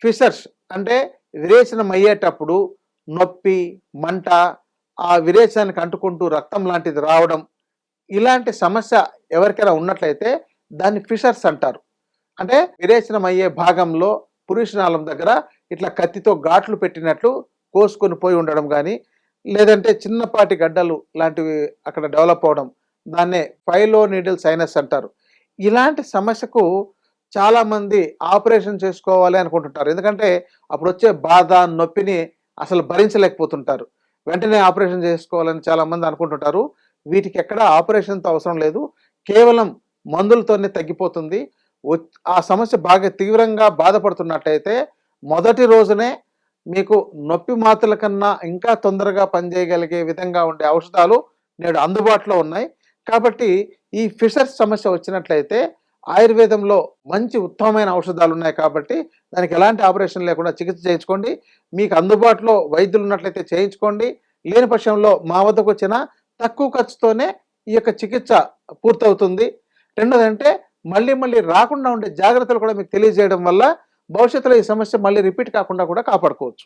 Fissures అంటే విరేచనం అయ్యేటప్పుడు నొప్పి, మంట, ఆ విరేచనానికి అంటుకుంటూ రక్తం లాంటిది రావడం, ఇలాంటి సమస్య ఎవరికైనా ఉన్నట్లయితే దాన్ని ఫిషర్స్ అంటారు. అంటే విరేచనం అయ్యే భాగంలో పురుషనాళం దగ్గర ఇట్లా కత్తితో ఘాట్లు పెట్టినట్లు కోసుకొని పోయి ఉండడం కానీ, లేదంటే చిన్నపాటి గడ్డలు లాంటివి అక్కడ డెవలప్ అవడం, దాన్నే ఫైలోనీడల్ సైనస్ అంటారు. ఇలాంటి సమస్యకు చాలామంది ఆపరేషన్ చేసుకోవాలి అనుకుంటుంటారు. ఎందుకంటే అప్పుడు వచ్చే బాధ, నొప్పిని అసలు భరించలేకపోతుంటారు. వెంటనే ఆపరేషన్ చేసుకోవాలని చాలామంది అనుకుంటుంటారు. వీటికి ఎక్కడ ఆపరేషన్తో అవసరం లేదు. కేవలం మందులతోనే తగ్గిపోతుంది. ఆ సమస్య బాగా తీవ్రంగా బాధపడుతున్నట్లయితే మొదటి రోజునే మీకు నొప్పి మాత్రల కన్నా ఇంకా తొందరగా పనిచేయగలిగే విధంగా ఉండే ఔషధాలు నేడు అందుబాటులో ఉన్నాయి. కాబట్టి ఈ ఫిషర్స్ సమస్య వచ్చినట్లయితే ఆయుర్వేదంలో మంచి ఉత్తమమైన ఔషధాలు ఉన్నాయి. కాబట్టి దానికి ఎలాంటి ఆపరేషన్ లేకుండా చికిత్స చేయించుకోండి. మీకు అందుబాటులో వైద్యులు ఉన్నట్లయితే చేయించుకోండి. లేని పక్షంలో మా వద్దకు వచ్చిన తక్కువ ఖర్చుతోనే ఈ యొక్క చికిత్స పూర్తవుతుంది. రెండోదంటే మళ్ళీ మళ్ళీ రాకుండా ఉండే జాగ్రత్తలు కూడా మీకు తెలియజేయడం వల్ల భవిష్యత్తులో ఈ సమస్య మళ్ళీ రిపీట్ కాకుండా కూడా కాపాడుకోవచ్చు.